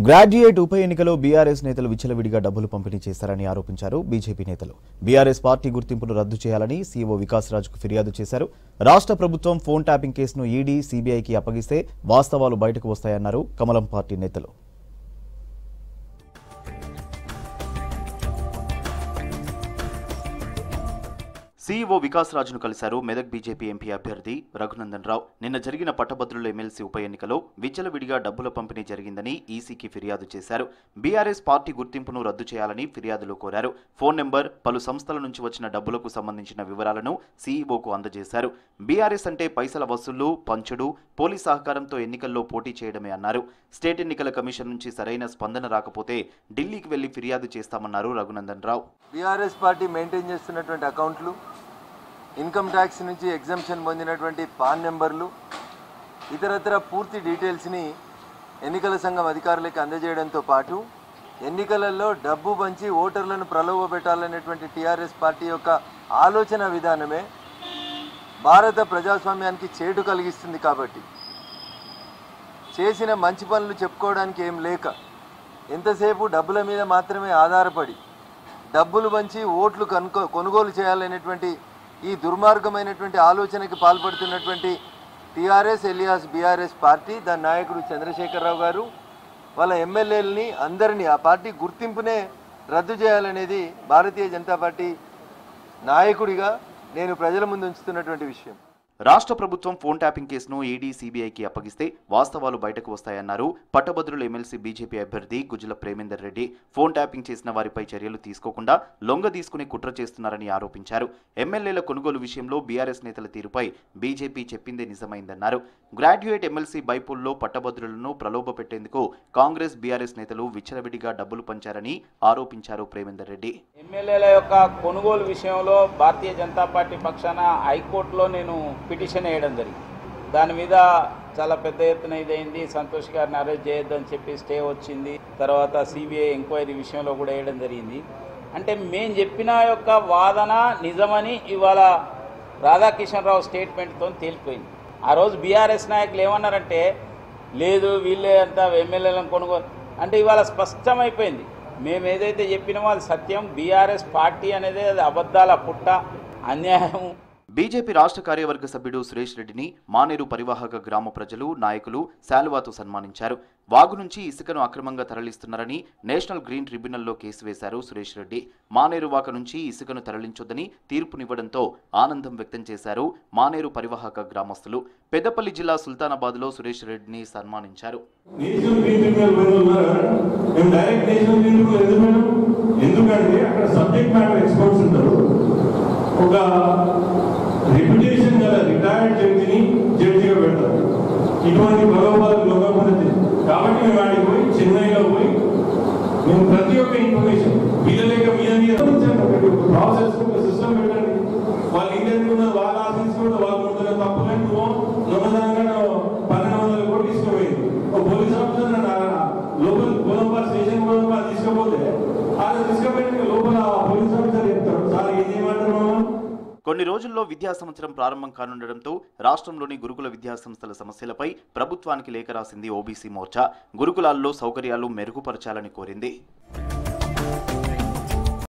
Graduate ఉప ఎన్నికలో BRS నేతలు విచ్చలవిడిగా డబ్బులు పంపిణీ చేశారని ఆరోపించారు బీజేపీ నేతలు. బీఆర్ఎస్ పార్టీ గుర్తింపును రద్దు చేయాలని సీఈఓ వికాస్ రాజ్కు ఫిర్యాదు చేశారు. రాష్ట్ర ప్రభుత్వం ఫోన్ ట్యాపింగ్ కేసును ఈడీ, సీబీఐకి అప్పగిస్తే వాస్తవాలు బయటకు వస్తాయన్నారు కమలం పార్టీ నేతలు. సీఈఓ వికాస్ రాజ్ను కలిశారు మెదక్ బీజేపీ ఎంపీ అభ్యర్థి రఘునందన్ రావు. నిన్న జరిగిన పట్టభద్రుల ఎమ్మెల్సీ ఉప ఎన్నికలో విచ్చలవిడిగా డబ్బుల పంపిణీ జరిగిందని ఈసీకి ఫిర్యాదు చేశారు. బీఆర్ఎస్ పార్టీ గుర్తింపును రద్దు చేయాలని ఫిర్యాదులో కోరారు. ఫోన్ నెంబర్, పలు సంస్థల నుంచి వచ్చిన డబ్బులకు సంబంధించిన వివరాలను సీఈఓకు అందజేశారు. బీఆర్ఎస్ అంటే పైసల వసూళ్లు, పంచుడు, పోలీస్ సహకారంతో ఎన్నికల్లో పోటీ చేయడమే అన్నారు. స్టేట్ ఎన్నికల కమిషన్ నుంచి సరైన స్పందన రాకపోతే ఢిల్లీకి వెళ్లి ఫిర్యాదు చేస్తామన్నారు Raghunandan Rao. BRS party maintain చేస్తున్నటువంటి అకౌంట్లు, ఇన్కమ్ ట్యాక్స్ నుంచి ఎగ్జంప్షన్ పొందినటువంటి పాన్ నెంబర్లు, ఇతరత్ర పూర్తి డీటెయిల్స్ని ఎన్నికల సంఘం అధికారులకు అందజేయడంతో పాటు ఎన్నికలలో డబ్బు పంచి ఓటర్లను ప్రలోభపెట్టాలనేటువంటి టీఆర్ఎస్ పార్టీ యొక్క ఆలోచన విధానమే భారత ప్రజాస్వామ్యానికి చేటు కలిగిస్తుంది. కాబట్టి చేసిన మంచి పనులు చెప్పుకోవడానికి ఏం లేక ఎంతసేపు డబ్బుల మీద మాత్రమే ఆధారపడి డబ్బులు పంచి ఓట్లు కొనుగోలు చేయాలనేటువంటి ఈ దుర్మార్గమైనటువంటి ఆలోచనకి పాల్పడుతున్నటువంటి టీఆర్ఎస్ ఎలియాస్ బీఆర్ఎస్ పార్టీ, దాని నాయకుడు చంద్రశేఖరరావు గారు వాళ్ళ ఎమ్మెల్యేలని అందరినీ ఆ పార్టీ గుర్తింపునే రద్దు చేయాలనేది భారతీయ జనతా పార్టీ నాయకుడిగా నేను ప్రజల ముందు ఉంచుతున్నటువంటి విషయం. రాష్ట్ర ప్రభుత్వం ఫోన్ ట్యాపింగ్ కేసును ఈడీ, సీబీఐకి అప్పగిస్తే వాస్తవాలు బయటకు వస్తాయన్నారు పట్టభద్రుల ఎమ్మెల్సీ బీజేపీ అభ్యర్థి గుజ్జల ప్రేమేందర్ రెడ్డి. ఫోన్ ట్యాపింగ్ చేసిన వారిపై చర్యలు తీసుకోకుండా లొంగ తీసుకుని కుట్ర చేస్తున్నారని ఆరోపించారు. ఎమ్మెల్యేల కొనుగోలు విషయంలో బీఆర్ఎస్ నేతల తీరుపై బీజేపీ చెప్పిందే నిజమైందన్నారు. గ్రాడ్యుయేట్ ఎమ్మెల్సీ బైపోల్లో పట్టభద్రులను ప్రలోభ పెట్టేందుకు కాంగ్రెస్, బీఆర్ఎస్ నేతలు విచ్చలవిడిగా డబ్బులు పంచారని ఆరోపించారు ప్రేమేందర్ రెడ్డి. ఎమ్మెల్యేల యొక్క కొనుగోలు విషయంలో భారతీయ జనతా పార్టీ పక్షాన హైకోర్టులో నేను పిటిషన్ వేయడం జరిగింది. దాని మీద చాలా పెద్ద ఎత్తున ఇదైంది. సంతోష్ గారిని అరెస్ట్ చేయొద్దని చెప్పి స్టే వచ్చింది. తర్వాత సిబిఐ ఎంక్వైరీ విషయంలో కూడా వేయడం జరిగింది. అంటే మేము చెప్పిన యొక్క వాదన నిజమని ఇవాళ రాధాకిషన్ రావు స్టేట్మెంట్తో తేలిపోయింది. ఆ రోజు బీఆర్ఎస్ నాయకులు ఏమన్నారంటే లేదు వీళ్ళే అంతా ఎమ్మెల్యేలను కొనుగోలు అంటే ఇవాళ స్పష్టమైపోయింది. మేము ఏదైతే చెప్పినామో అది సత్యం. బీఆర్ఎస్ పార్టీ అనేది అది అబద్ధాల పుట్ట, అన్యాయం. బీజేపీ రాష్ట్ర కార్యవర్గ సభ్యుడు సురేష్ రెడ్డిని మానేరు పరివాహక గ్రామ ప్రజలు, నాయకులు శాలువాతో సన్మానించారు. వాగు నుంచి ఇసుకను అక్రమంగా తరలిస్తున్నారని నేషనల్ గ్రీన్ ట్రిబ్యునల్లో కేసు వేశారు సురేష్ రెడ్డి. మానేరు వాక నుంచి ఇసుకను తరలించొద్దని తీర్పునివ్వడంతో ఆనందం వ్యక్తం చేశారు మానేరు పరివాహక గ్రామస్తులు. పెద్దపల్లి జిల్లా సుల్తానాబాద్లో సురేష్ రెడ్డిని సన్మానించారు. రెప్యుటేషన్ గల రిటైర్డ్ జడ్జిని జడ్జిగా పెడతారు. ఇటువంటి ప్రలోభాలకు లోకపడదు. కాబట్టి మేము ఆడికి పోయి చెన్నైలో పోయి మేము ప్రతి ఒక్క ఇన్ఫర్మేషన్ వీళ్ళలేక మీద ఒక ప్రాసెస్, ఒక సిస్టమ్ పెట్టండి. వాళ్ళు ఇంటర్వ్యూ ఉన్న వాళ్ళ ఆఫీస్ కూడా వాళ్ళు ముందుగా తప్పులంటూ దొంగదనంగా 1200 కోట్లు తీసుకుపోయింది. ఒక పోలీస్ ఆఫీసర్ లోపల గోదంపాల్ స్టేషన్ గోదంపాల్ తీసుకుపోతే వాళ్ళు తీసుకుపోయిన లోపల పోలీస్ ఆఫీసర్ చెప్తారు సార్ ఏం చేయమంటారు. కొన్ని రోజుల్లో విద్యా సంవత్సరం ప్రారంభం కానుండటంతో రాష్ట్రంలోని గురుకుల విద్యా సంస్థల సమస్యలపై ప్రభుత్వానికి లేఖ రాసింది ఓబీసీ మోర్చా. గురుకులాల్లో సౌకర్యాలు మెరుగుపరచాలని కోరింది.